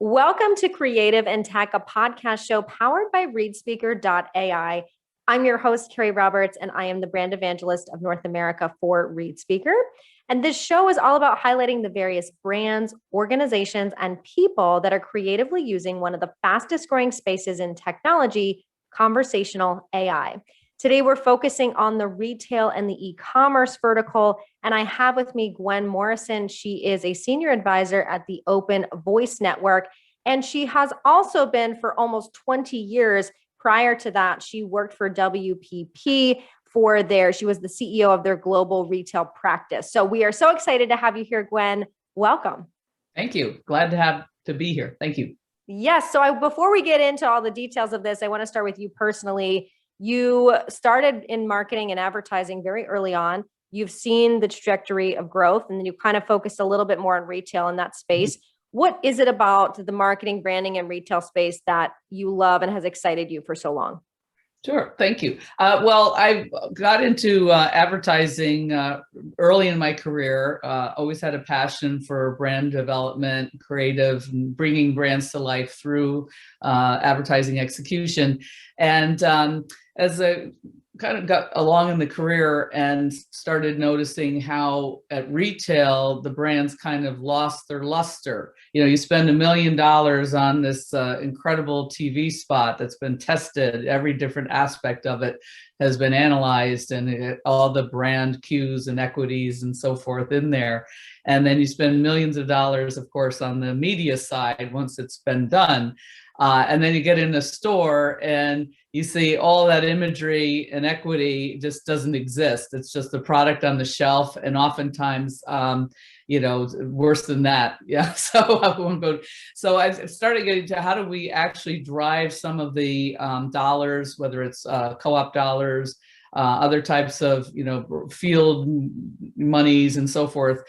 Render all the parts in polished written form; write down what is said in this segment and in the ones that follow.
Welcome to Creative and Tech, a podcast show powered by ReadSpeaker AI. I'm your host, Carrie Roberts, and I am the brand evangelist of North America for ReadSpeaker. And this show is all about highlighting the various brands, organizations, and people that are creatively using one of the fastest growing spaces in technology, conversational AI. Today, we're focusing on the retail and the e-commerce vertical, and I have with me Gwen Morrison. She is a senior advisor at the Open Voice Network, and she has also been for almost 20 years. Prior to that, she worked for WPP she was the CEO of their global retail practice. So we are so excited to have you here, Gwen. Welcome. Thank you. Glad to be here. Thank you. Yes. So before we get into all the details of this, I want to start with you personally. You started in marketing and advertising very early on. You've seen the trajectory of growth, and then you kind of focused a little bit more on retail in that space. What is it about the marketing, branding, and retail space that you love and has excited you for so long? Sure. Thank you. Well, I got into advertising early in my career, always had a passion for brand development, creative, and bringing brands to life through advertising execution. And as I kind of got along in the career and started noticing how at retail, the brands kind of lost their luster. You know, you spend $1 million on this incredible TV spot that's been tested. Every different aspect of it has been analyzed, and all the brand cues and equities and so forth in there. And then you spend millions of dollars, of course, on the media side once it's been done. And then you get in a store and you see all that imagery and equity just doesn't exist. It's just a product on the shelf, and oftentimes, worse than that. Yeah. So I won't go. So I started getting to how do we actually drive some of the dollars, whether it's co-op dollars, other types of field monies and so forth,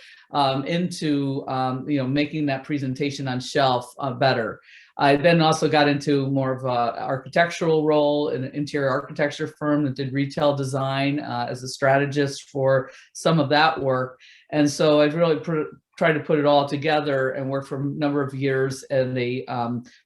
into making that presentation on shelf better. I then also got into more of an architectural role in an interior architecture firm that did retail design as a strategist for some of that work. And so I've really tried to put it all together and worked for a number of years in a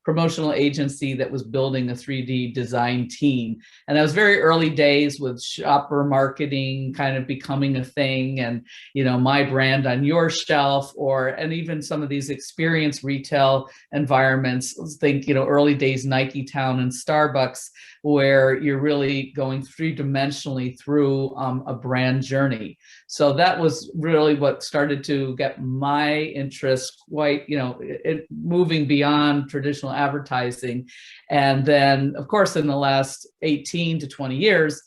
promotional agency that was building a 3D design team. And that was very early days with shopper marketing kind of becoming a thing, and my brand on your shelf, and even some of these experience retail environments. Let's think early days Nike Town and Starbucks, where you're really going three-dimensionally through a brand journey. So that was really what started to get my interest quite, moving beyond traditional advertising. And then, of course, in the last 18 to 20 years,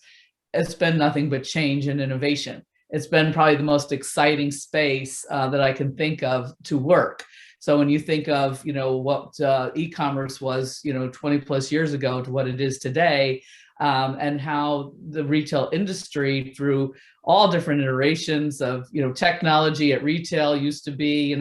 it's been nothing but change and innovation. It's been probably the most exciting space that I can think of to work. So when you think of, what e-commerce was, 20 plus years ago to what it is today, and how the retail industry, through all different iterations of, technology at retail used to be,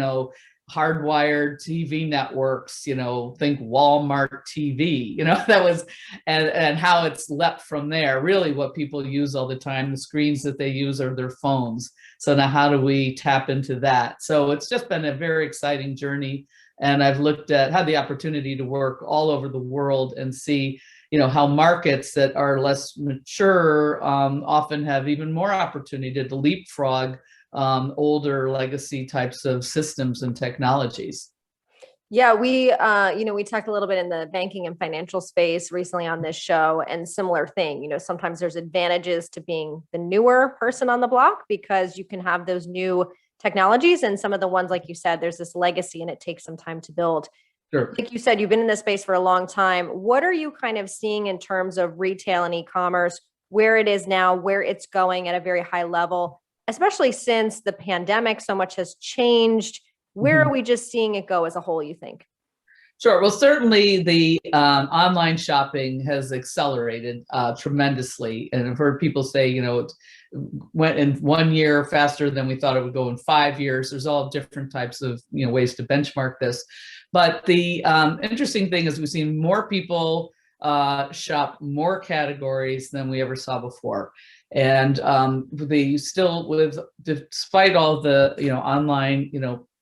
hardwired TV networks, think Walmart TV, that was, and how it's leapt from there. Really what people use all the time, the screens that they use are their phones. So now how do we tap into that? So it's just been a very exciting journey. And I've had the opportunity to work all over the world and see, how markets that are less mature often have even more opportunity to leapfrog older legacy types of systems and technologies. Yeah, we talked a little bit in the banking and financial space recently on this show, and similar thing. Sometimes there's advantages to being the newer person on the block because you can have those new technologies, and some of the ones, like you said, there's this legacy and it takes some time to build. Sure. Like you said, you've been in this space for a long time. What are you kind of seeing in terms of retail and e-commerce, where it is now, where it's going at a very high level, especially since the pandemic, so much has changed? Where are we just seeing it go as a whole, you think? Sure. Well, certainly the online shopping has accelerated tremendously. And I've heard people say, it went in 1 year faster than we thought it would go in 5 years. There's all different types of ways to benchmark this. But the interesting thing is we've seen more people shop more categories than we ever saw before. And despite all the, online,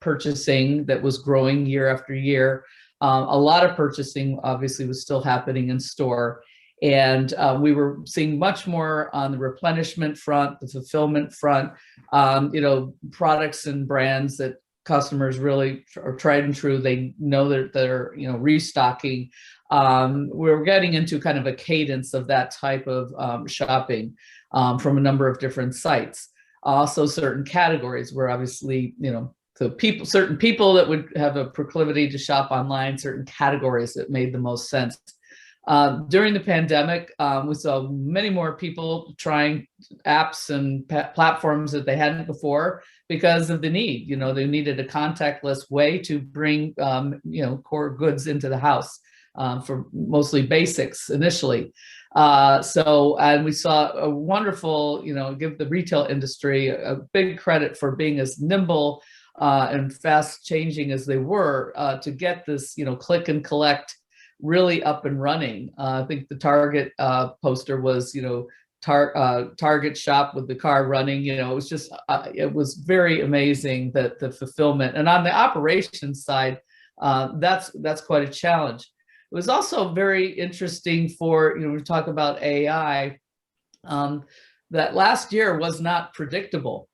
purchasing that was growing year after year, A lot of purchasing obviously was still happening in store. And we were seeing much more on the replenishment front, the fulfillment front, products and brands that customers really are tried and true. They know that they're, restocking. We're getting into kind of a cadence of that type of shopping from a number of different sites. Also certain categories where obviously, certain people that would have a proclivity to shop online, certain categories that made the most sense. During the pandemic, we saw many more people trying apps and platforms that they hadn't before because of the need. They needed a contactless way to bring, core goods into the house for mostly basics initially. And we saw a wonderful, give the retail industry a big credit for being as nimble and fast changing as they were to get this, click and collect really up and running. I think the Target poster was, Target shop with the car running. It was just, it was very amazing that the fulfillment. And on the operations side, that's quite a challenge. It was also very interesting for, we talk about AI, that last year was not predictable.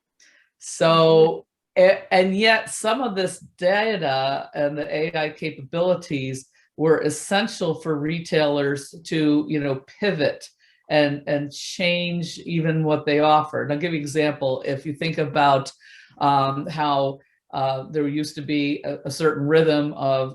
So, and yet some of this data and the AI capabilities were essential for retailers to, pivot and change even what they offer. And I'll give you an example. If you think about how there used to be a certain rhythm of,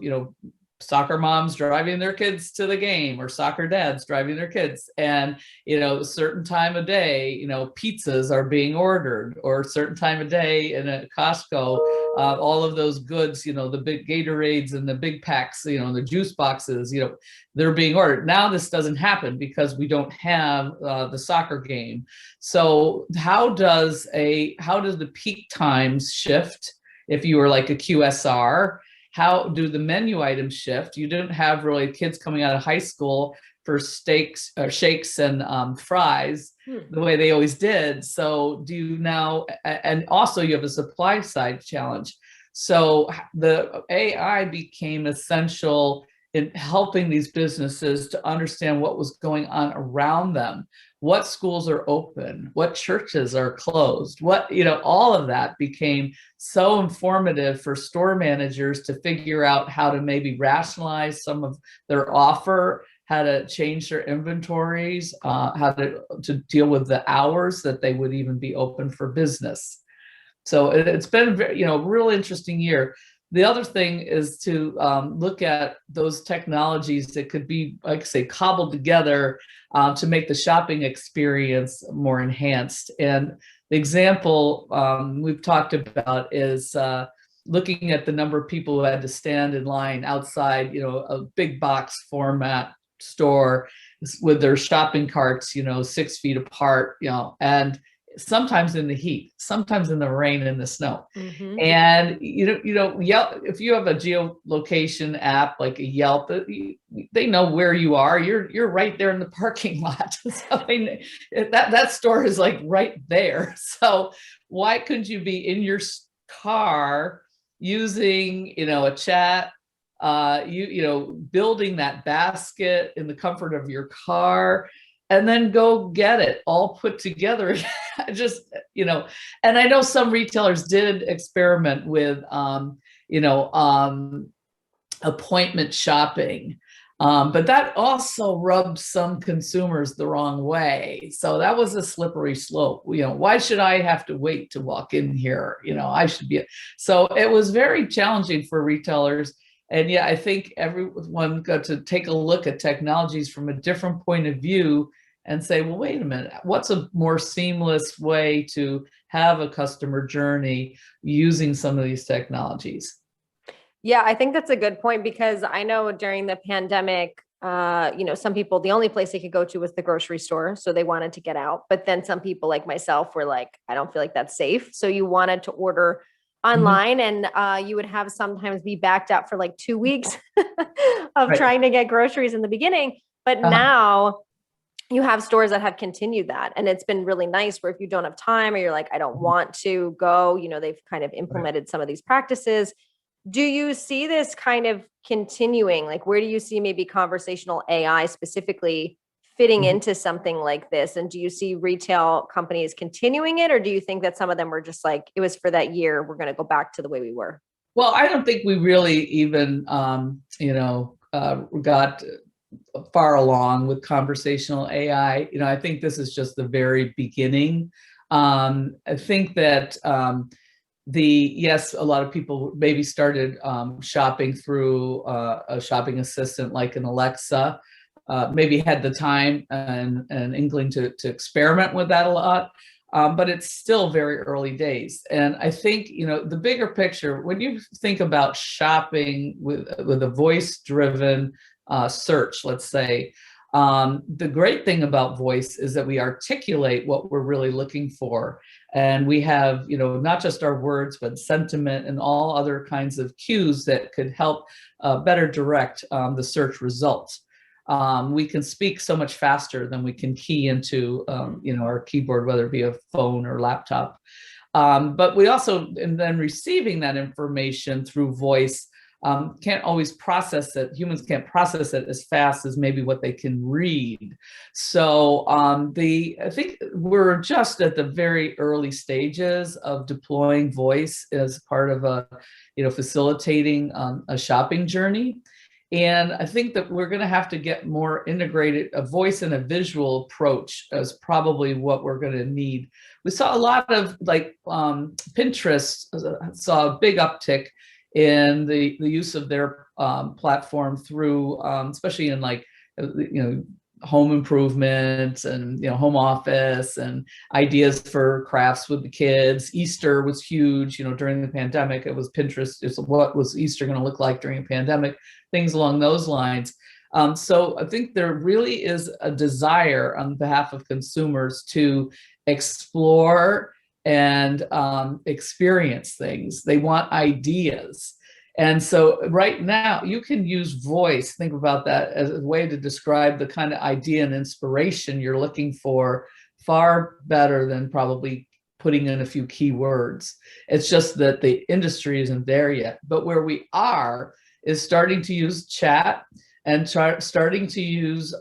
soccer moms driving their kids to the game or soccer dads driving their kids, and a certain time of day, pizzas are being ordered, or a certain time of day in a Costco, all of those goods, the big Gatorades and the big packs, the juice boxes, they're being ordered. Now this doesn't happen because we don't have the soccer game. So how does the peak times shift if you were like a QSR? How do the menu items shift? You didn't have really kids coming out of high school for shakes and fries the way they always did. So do you now, and also you have a supply side challenge. So the AI became essential in helping these businesses to understand what was going on around them. What schools are open, what churches are closed, all of that became so informative for store managers to figure out how to maybe rationalize some of their offer, how to change their inventories, how to deal with the hours that they would even be open for business. So it's been a real interesting year. The other thing is to look at those technologies that could be, like I say, cobbled together to make the shopping experience more enhanced. And the example we've talked about is looking at the number of people who had to stand in line outside, a big box format store with their shopping carts, 6 feet apart, and sometimes in the heat, sometimes in the rain and the snow. Mm-hmm. And Yelp, if you have a geolocation app like a Yelp, they know where you are. You're right there in the parking lot. So that store is like right there. So why couldn't you be in your car using a chat, building that basket in the comfort of your car, and then go get it all put together? Just, and I know some retailers did experiment with, appointment shopping, but that also rubbed some consumers the wrong way. So that was a slippery slope. Why should I have to wait to walk in here? I should be. So it was very challenging for retailers. And yeah, I think everyone got to take a look at technologies from a different point of view and say, well, wait a minute, what's a more seamless way to have a customer journey using some of these technologies? Yeah, I think that's a good point, because I know during the pandemic, some people, the only place they could go to was the grocery store. So they wanted to get out. But then some people like myself were like, I don't feel like that's safe. So you wanted to order online, mm-hmm. and you would have sometimes be backed up for like 2 weeks of right. trying to get groceries in the beginning. But now you have stores that have continued that. And it's been really nice where if you don't have time, or you're like, I don't want to go, they've kind of implemented some of these practices. Do you see this kind of continuing? Like, where do you see maybe conversational AI specifically fitting into something like this? And do you see retail companies continuing it, or do you think that some of them were just like, it was for that year, we're going to go back to the way we were? Well, I don't think we really even, got far along with conversational AI. I think this is just the very beginning. I think that yes, a lot of people maybe started shopping through a shopping assistant like an Alexa, maybe had the time and inkling to experiment with that a lot. But it's still very early days. And I think, the bigger picture, when you think about shopping with a voice-driven search, let's say, the great thing about voice is that we articulate what we're really looking for. And we have, not just our words, but sentiment and all other kinds of cues that could help better direct the search results. We can speak so much faster than we can key into, our keyboard, whether it be a phone or laptop. But we also, and then receiving that information through voice, can't always process it. Humans can't process it as fast as maybe what they can read. So I think we're just at the very early stages of deploying voice as part of facilitating a shopping journey. And I think that we're going to have to get more integrated. A voice and a visual approach is probably what we're going to need. We saw a lot of Pinterest saw a big uptick in the use of their platform through, especially in home improvement and home office and ideas for crafts with the kids. Easter was huge, during the pandemic. It was Pinterest. It's what was Easter going to look like during a pandemic, things along those lines. So I think there really is a desire on behalf of consumers to explore and experience things. They want ideas. And so right now you can use voice, think about that as a way to describe the kind of idea and inspiration you're looking for far better than probably putting in a few keywords. It's just that the industry isn't there yet. But where we are is starting to use chat and starting to use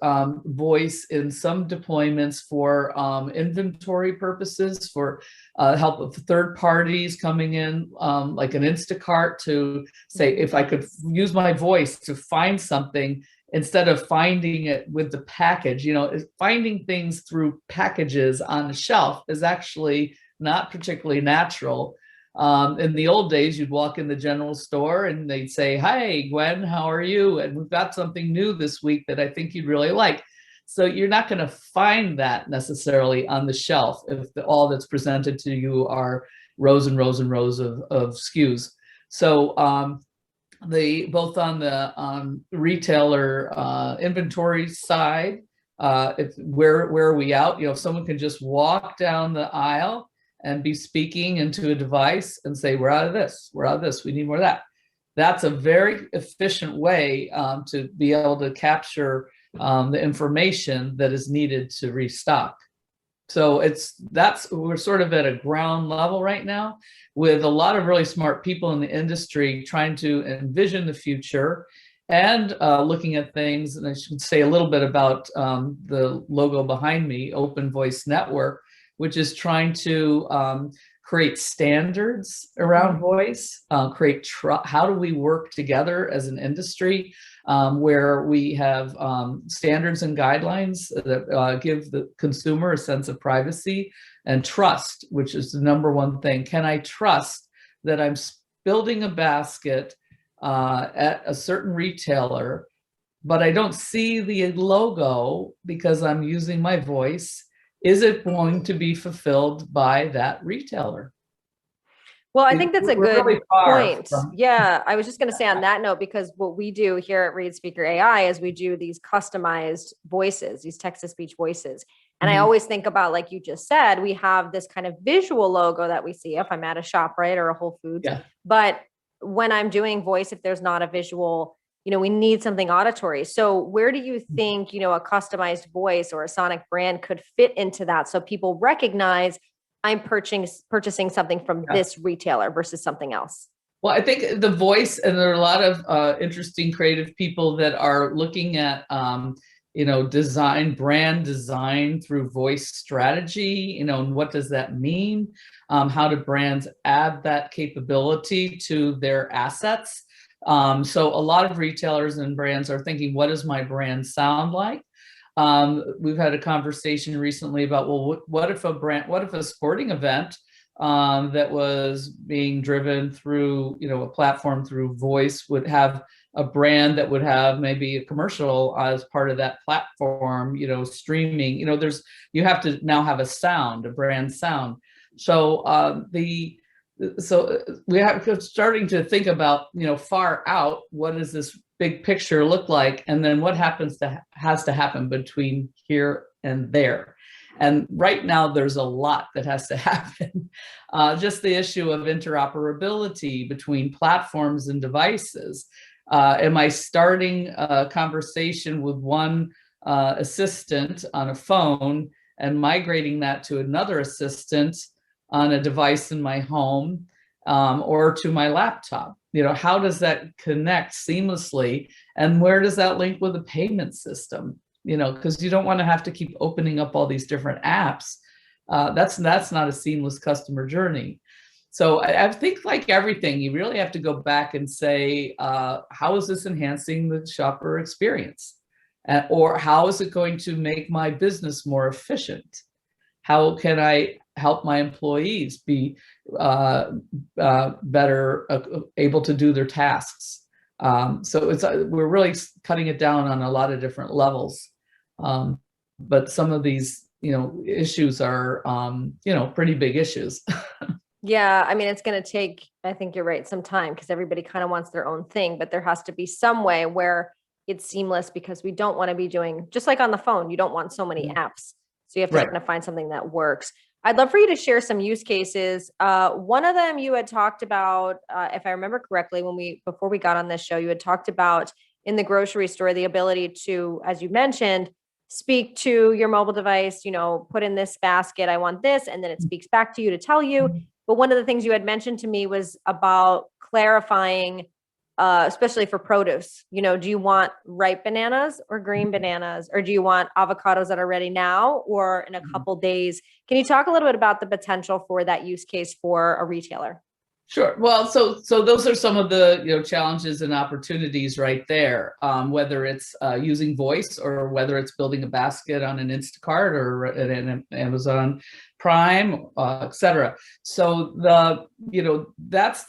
voice in some deployments for inventory purposes, for help of third parties coming in, like an Instacart, to say, if I could use my voice to find something instead of finding it with the package. Finding things through packages on the shelf is actually not particularly natural. In the old days, you'd walk in the general store and they'd say, "Hi, Gwen, how are you? And we've got something new this week that I think you'd really like." So you're not going to find that necessarily on the shelf if all that's presented to you are rows and rows and rows of SKUs. So both on the retailer inventory side, where are we out? If someone can just walk down the aisle and be speaking into a device and say, "We're out of this, we need more of that." That's a very efficient way to be able to capture the information that is needed to restock. So we're sort of at a ground level right now with a lot of really smart people in the industry trying to envision the future and looking at things. And I should say a little bit about the logo behind me, Open Voice Network, which is trying to create standards around voice, how do we work together as an industry where we have standards and guidelines that give the consumer a sense of privacy and trust, which is the number one thing. Can I trust that I'm building a basket at a certain retailer, but I don't see the logo because I'm using my voice? Is it going to be fulfilled by that retailer? Well, I think that's a good really point. Yeah, I was just going to say on that note, because what we do here at ReadSpeaker AI is we do these customized voices, these text-to-speech voices. And I always think about, like you just said, we have this kind of visual logo that we see if I'm at a shop, right, or a Whole Foods. Yeah. But when I'm doing voice, if there's not a visual, we need something auditory. So where do you think, a customized voice or a sonic brand could fit into that, so people recognize I'm purchasing something from this retailer versus something else? Well, I think the voice, and there are a lot of interesting creative people that are looking at, brand design through voice strategy, and what does that mean? How do brands add that capability to their assets? So a lot of retailers and brands are thinking, what does my brand sound like? We've had a conversation recently about, well, what if a sporting event that was being driven through, a platform through voice would have a brand that would have maybe a commercial as part of that platform, streaming, you have to now have a brand sound. So we have starting to think about, far out, what does this big picture look like? And then what has to happen between here and there? And right now, there's a lot that has to happen. Just the issue of interoperability between platforms and devices. Am I starting a conversation with one assistant on a phone and migrating that to another assistant on a device in my home or to my laptop? How does that connect seamlessly? And where does that link with a payment system? Because you don't want to have to keep opening up all these different apps. That's not a seamless customer journey. So I think, like everything, you really have to go back and say, how is this enhancing the shopper experience? Or how is it going to make my business more efficient? How can I help my employees be better able to do their tasks? So we're really cutting it down on a lot of different levels. But some of these, issues are, pretty big issues. Yeah, I mean, it's going to take, I think you're right, some time, because everybody kind of wants their own thing, but there has to be some way where it's seamless, because we don't want to be doing, just like on the phone, you don't want so many apps. So you have to Right. kind of find something that works. I'd love for you to share some use cases. One of them you had talked about, if I remember correctly, before we got on this show, you had talked about in the grocery store, the ability to, as you mentioned, speak to your mobile device, put in this basket, I want this, and then it speaks back to you to tell you. But one of the things you had mentioned to me was about clarifying, especially for produce, do you want ripe bananas or green bananas? Or do you want avocados that are ready now or in a couple days? Can you talk a little bit about the potential for that use case for a retailer? Sure. Well, so those are some of the challenges and opportunities right there. Whether it's using voice, or whether it's building a basket on an Instacart or an Amazon Prime, et cetera. So that's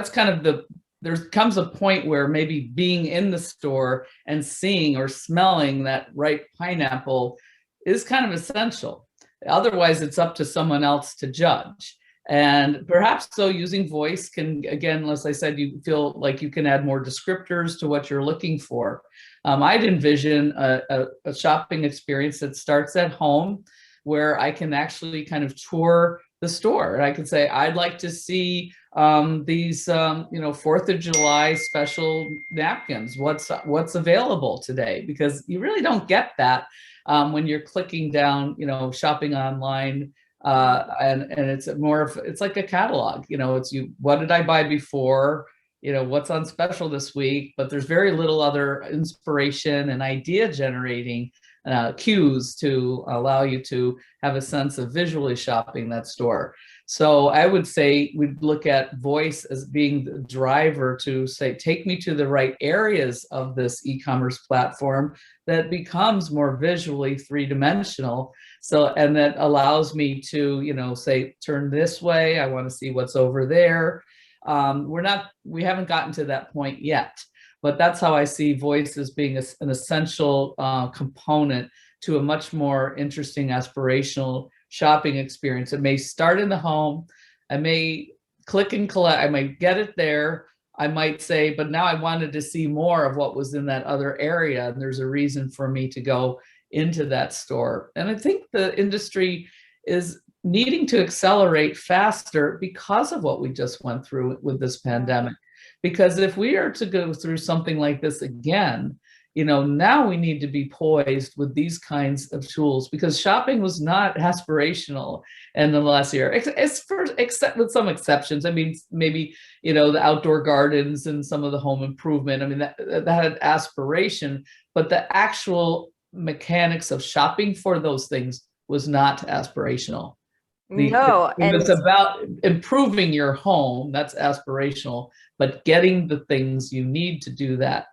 kind of there comes a point where maybe being in the store and seeing or smelling that ripe pineapple is kind of essential. Otherwise, it's up to someone else to judge. And perhaps so using voice can, again, as I said, you feel like you can add more descriptors to what you're looking for. I'd envision a shopping experience that starts at home, where I can actually kind of tour the store. And I can say, I'd like to see these, 4th of July special napkins. What's available today? Because you really don't get that when you're clicking down, shopping online. And it's like a catalog, it's what did I buy before, what's on special this week, but there's very little other inspiration and idea generating cues to allow you to have a sense of visually shopping that store. So I would say we'd look at voice as being the driver to say, take me to the right areas of this e-commerce platform that becomes more visually three-dimensional. So, and that allows me to, say, turn this way. I want to see what's over there. We haven't gotten to that point yet, but that's how I see voice as being an essential component to a much more interesting, aspirational shopping experience. It may start in the home. I may click and collect. I might get it there. I might say, but now I wanted to see more of what was in that other area. And there's a reason for me to go into that store. And I think the industry is needing to accelerate faster because of what we just went through with this pandemic. Because if we are to go through something like this again, now we need to be poised with these kinds of tools, because shopping was not aspirational in the last year, except with some exceptions. I mean, maybe, the outdoor gardens and some of the home improvement. I mean, that had aspiration, but the actual mechanics of shopping for those things was not aspirational. No, it was about improving your home. That's aspirational, but getting the things you need to do that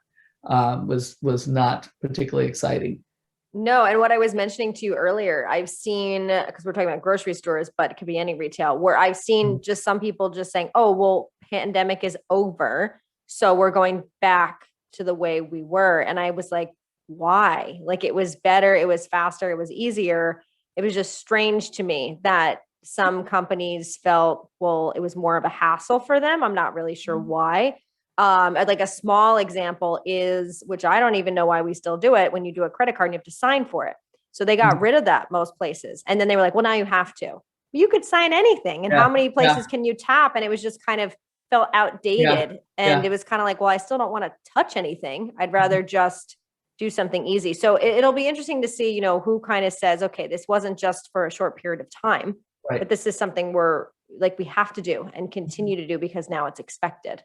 was not particularly exciting. No, and what I was mentioning to you earlier, I've seen, because we're talking about grocery stores, but it could be any retail, where I've seen just some people just saying, oh, well, pandemic is over, so we're going back to the way we were. And I was like, why? Like, it was better, it was faster, it was easier. It was just strange to me that some companies felt, well, it was more of a hassle for them. I'm not really sure why. Like a small example is, which I don't even know why we still do it, when you do a credit card and you have to sign for it. So they got rid of that most places. And then they were like, well, now you have to. You could sign anything. And how many places can you tap? And it was just kind of felt outdated. And it was kind of like, well, I still don't want to touch anything. I'd rather just do something easy. So it'll be interesting to see, who kind of says, okay, this wasn't just for a short period of time, but this is something we have to do and continue to do because now it's expected.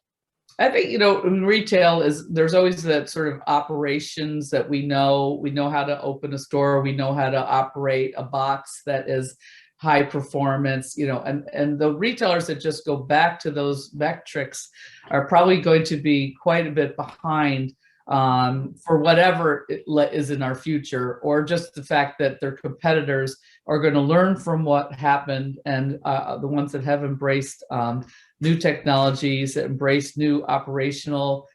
I think, in retail there's always that sort of operations that we know how to open a store. We know how to operate a box that is high performance, and the retailers that just go back to those metrics are probably going to be quite a bit behind for whatever is in our future, or just the fact that their competitors are going to learn from what happened, and the ones that have embraced new technologies, that embraced new operational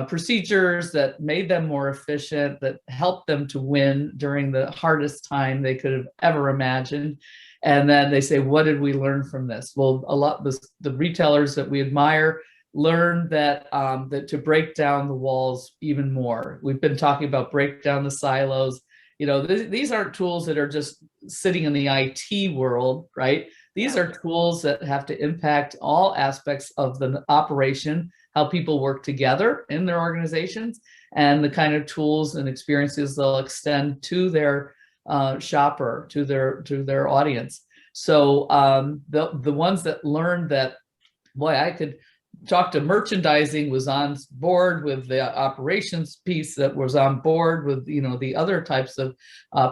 procedures that made them more efficient, that helped them to win during the hardest time they could have ever imagined. And then they say, what did we learn from this? Well, a lot of the retailers that we admire learn that to break down the walls even more. We've been talking about break down the silos. These aren't tools that are just sitting in the IT world, right? These are tools that have to impact all aspects of the operation, how people work together in their organizations, and the kind of tools and experiences they'll extend to their shopper, to their audience. So the ones that learned that, boy, I could talk to merchandising, was on board with the operations piece, that was on board with the other types of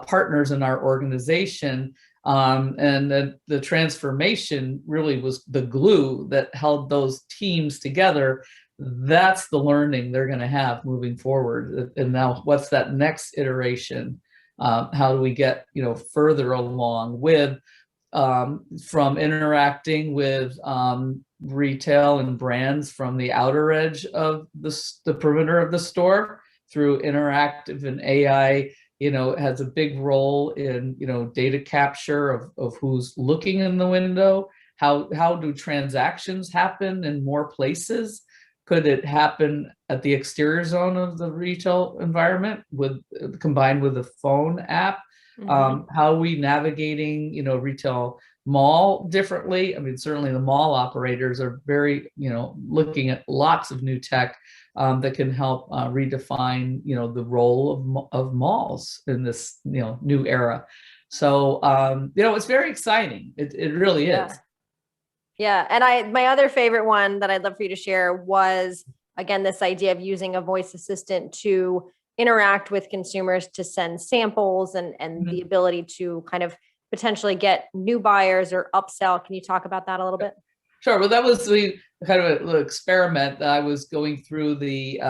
partners in our organization, and the transformation really was the glue that held those teams together. That's the learning they're going to have moving forward. And now, what's that next iteration? How do we get further along with from interacting with retail and brands from the outer edge of the perimeter of the store through interactive and AI, has a big role in, data capture of who's looking in the window. How do transactions happen in more places? Could it happen at the exterior zone of the retail environment combined with a phone app? How are we navigating, retail mall differently? I mean, certainly the mall operators are very, looking at lots of new tech that can help redefine, the role of malls in this, new era. So, it's very exciting. It really is. Yeah. And my other favorite one that I'd love for you to share was, again, this idea of using a voice assistant to interact with consumers, to send samples and the ability to kind of potentially get new buyers or upsell. Can you talk about that a little bit? Sure. Well, that was the kind of a little experiment that I was going through the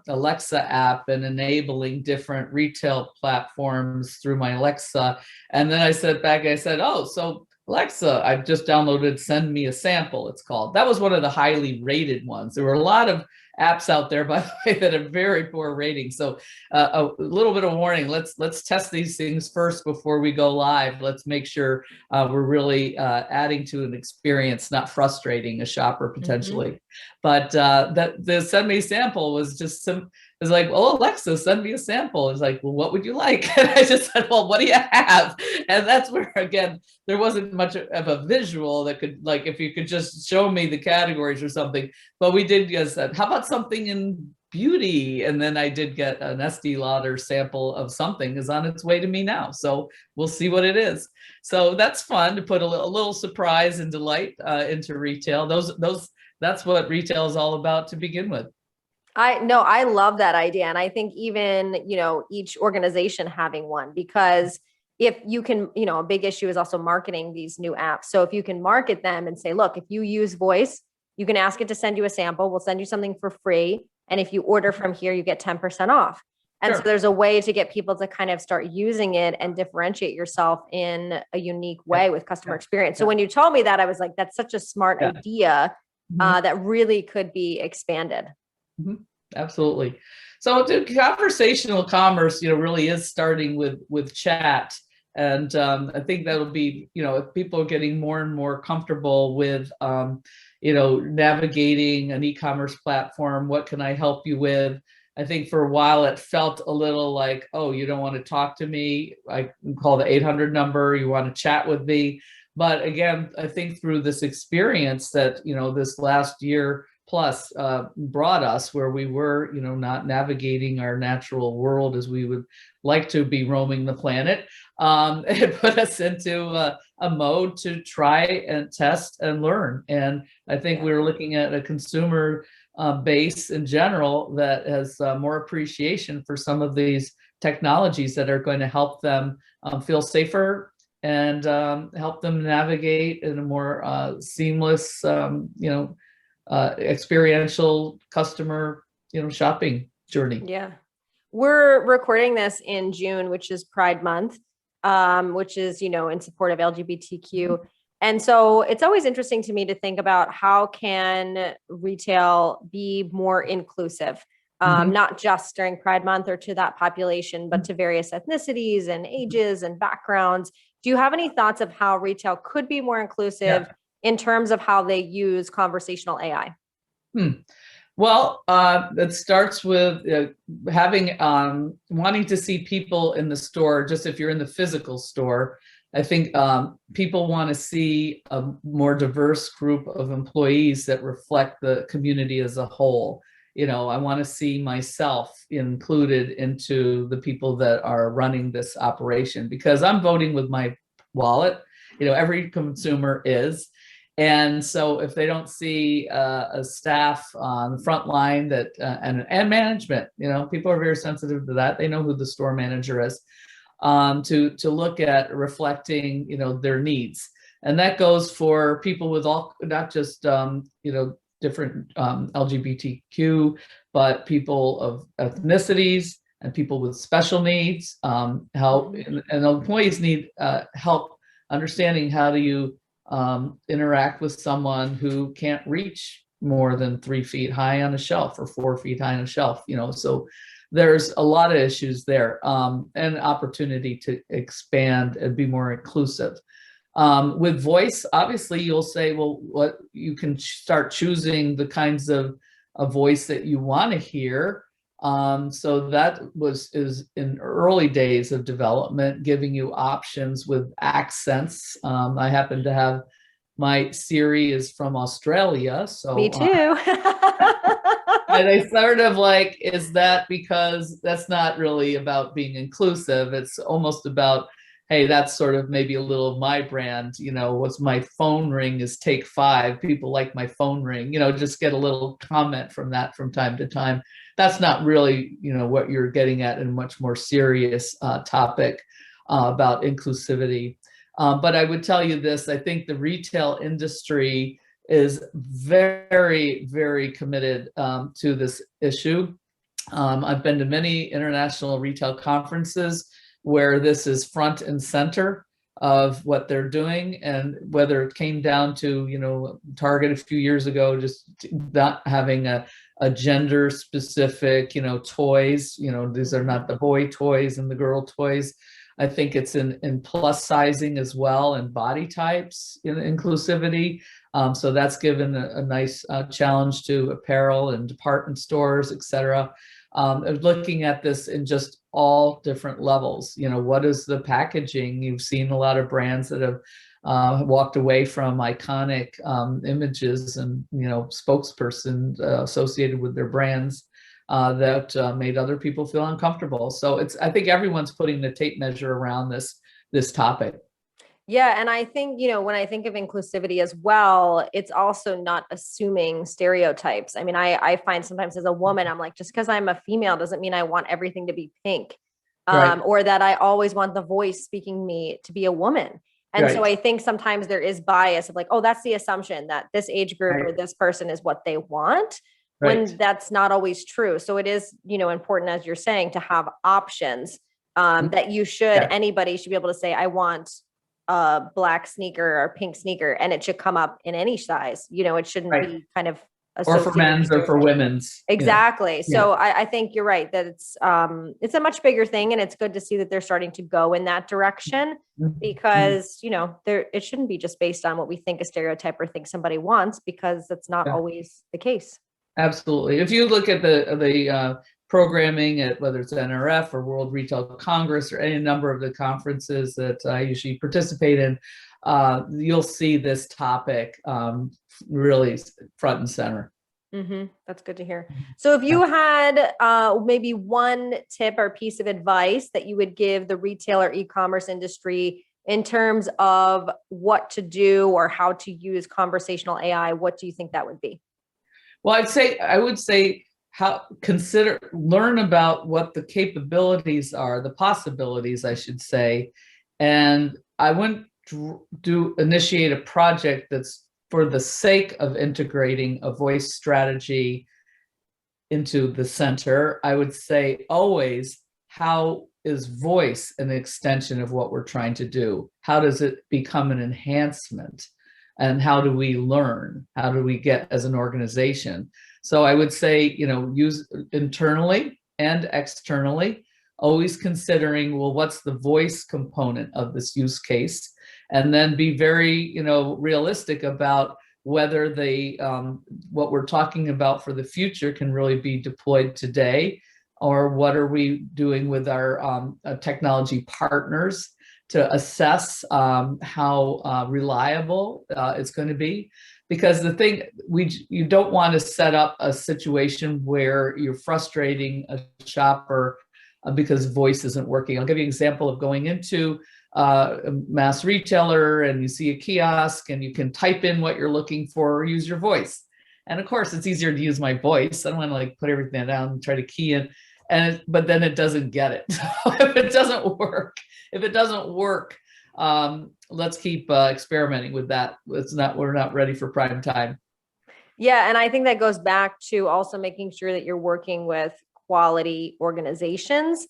Alexa app and enabling different retail platforms through my Alexa. And then I said back, oh, so Alexa, I've just downloaded Send Me a Sample, it's called. That was one of the highly rated ones. There were a lot of apps out there, by the way, that have very poor ratings. So a little bit of warning, let's test these things first before we go live. Let's make sure we're really adding to an experience, not frustrating a shopper potentially. But the Send Me a Sample was just it's like, well, Alexa, send me a sample. It's like, well, what would you like? And I just said, well, what do you have? And that's where, again, there wasn't much of a visual that could, like, if you could just show me the categories or something. But we did just said, how about something in beauty. And then I did get an Estee Lauder sample of something is on its way to me now. So we'll see what it is. So that's fun to put a little surprise and delight into retail. That's what retail is all about to begin with. I love that idea. And I think even, each organization having one, because if you can, a big issue is also marketing these new apps. So if you can market them and say, look, if you use voice, you can ask it to send you a sample. We'll send you something for free. And if you order from here, you get 10% off. And so there's a way to get people to kind of start using it and differentiate yourself in a unique way with customer experience. So when you told me that, I was like, that's such a smart idea that really could be expanded. Absolutely. So conversational commerce, really is starting with chat. And I think that'll be, if people are getting more and more comfortable with, navigating an e-commerce platform, what can I help you with? I think for a while it felt a little like, oh, you don't want to talk to me. I can call the 800 number. You want to chat with me. But again, I think through this experience that, this last year plus brought us where we were, not navigating our natural world as we would like to be roaming the planet. It put us into a mode to try and test and learn. And I think we're looking at a consumer base in general that has more appreciation for some of these technologies that are going to help them feel safer and help them navigate in a more seamless, experiential customer, shopping journey. Yeah. We're recording this in June, which is Pride Month, which is, in support of LGBTQ. And so it's always interesting to me to think about how can retail be more inclusive, not just during Pride Month or to that population, but to various ethnicities and ages and backgrounds. Do you have any thoughts of how retail could be more inclusive in terms of how they use conversational AI? Well, it starts with having wanting to see people in the store. Just if you're in the physical store, I think people want to see a more diverse group of employees that reflect the community as a whole. I want to see myself included into the people that are running this operation, because I'm voting with my wallet. Every consumer is. And so if they don't see a staff on the front line that and management, people are very sensitive to that. They know who the store manager is, to look at reflecting, their needs. And that goes for people with all, not just, different LGBTQ, but people of ethnicities and people with special needs, help, and employees need help understanding how do you interact with someone who can't reach more than 3 feet high on a shelf or 4 feet high on a shelf, so there's a lot of issues there, and opportunity to expand and be more inclusive. With voice, obviously you'll say, well, what you can start choosing the kinds of a voice that you want to hear. So that is in early days of development, giving you options with accents. I happen to have my Siri is from Australia, so me too. and I sort of like, is that because that's not really about being inclusive? It's almost about, hey, that's sort of maybe a little of my brand, what's my phone ring is take 5. People like my phone ring, just get a little comment from that from time to time. That's not really, what you're getting at in a much more serious topic about inclusivity. But I would tell you this, I think the retail industry is very, very committed to this issue. I've been to many international retail conferences where this is front and center of what they're doing, and whether it came down to, Target a few years ago, just not having a gender specific, toys, these are not the boy toys and the girl toys. I think it's in plus sizing as well, and body types in inclusivity. So that's given a nice challenge to apparel and department stores, et cetera. Looking at this in just all different levels. What is the packaging? You've seen a lot of brands that have walked away from iconic images and spokesperson associated with their brands. that made other people feel uncomfortable. So I think everyone's putting the tape measure around this topic. Yeah. And I think, when I think of inclusivity as well, it's also not assuming stereotypes. I mean, I find sometimes as a woman, I'm like, just because I'm a female doesn't mean I want everything to be pink, Right. or that I always want the voice speaking me to be a woman. And so Right. I think sometimes there is bias of like, oh, that's the assumption that this age group or this person is what they want, Right. when that's not always true. So it is, important, as you're saying, to have options, that Yeah. anybody should be able to say, I want a black sneaker or pink sneaker, and it should come up in any size. It shouldn't Right. be kind of Or for men's or for women's. Exactly. Yeah. So I think you're right that it's a much bigger thing, and it's good to see that they're starting to go in that direction, because it shouldn't be just based on what we think a stereotype or think somebody wants, because that's not always the case. Absolutely. If you look at the programming at whether it's NRF or World Retail Congress or any number of the conferences that I usually participate in, you'll see this topic really front and center. That's good to hear. So if you had maybe one tip or piece of advice that you would give the retail or e-commerce industry in terms of what to do or how to use conversational AI, what do you think that would be? Well, I would say learn about what the capabilities are, the possibilities, I should say. And I wouldn't initiate a project that's for the sake of integrating a voice strategy into the center. I would say always, how is voice an extension of what we're trying to do? How does it become an enhancement? And how do we learn? How do we get as an organization? So I would say, use internally and externally, always considering, well, what's the voice component of this use case? And then be very, realistic about whether what we're talking about for the future can really be deployed today, or what are we doing with our technology partners to assess how reliable it's going to be. Because the thing, you don't want to set up a situation where you're frustrating a shopper because voice isn't working. I'll give you an example of going into a mass retailer and you see a kiosk and you can type in what you're looking for or use your voice. And of course, it's easier to use my voice. I don't want to put everything down and try to key in. But then it doesn't get it. If it doesn't work, let's keep experimenting with that. We're not ready for prime time. Yeah. And I think that goes back to also making sure that you're working with quality organizations,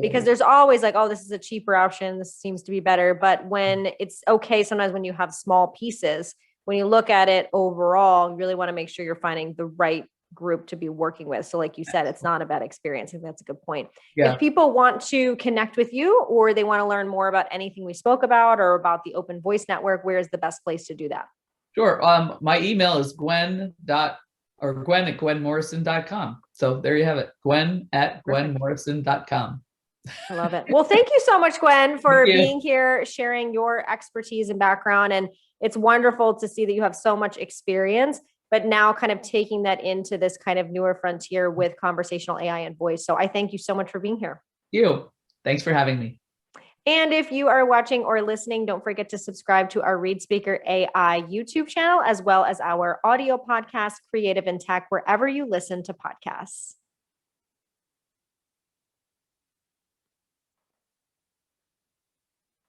because there's always like, oh, this is a cheaper option, this seems to be better. But when it's okay, sometimes when you have small pieces, when you look at it overall, you really want to make sure you're finding the right group to be working with. So like you said, it's not a bad experience. I think that's a good point. Yeah. If people want to connect with you, or they want to learn more about anything we spoke about or about the Open Voice Network, where is the best place to do that? Sure. My email is Gwen at GwenMorrison.com. So there you have it. Gwen at GwenMorrison.com. I love it. Well, thank you so much, Gwen, for being here, sharing your expertise and background. And it's wonderful to see that you have so much experience, but now kind of taking that into this kind of newer frontier with conversational AI and voice. So I thank you so much for being here. Thanks for having me. And if you are watching or listening, don't forget to subscribe to our ReadSpeaker AI YouTube channel, as well as our audio podcast, Creative in Tech, wherever you listen to podcasts.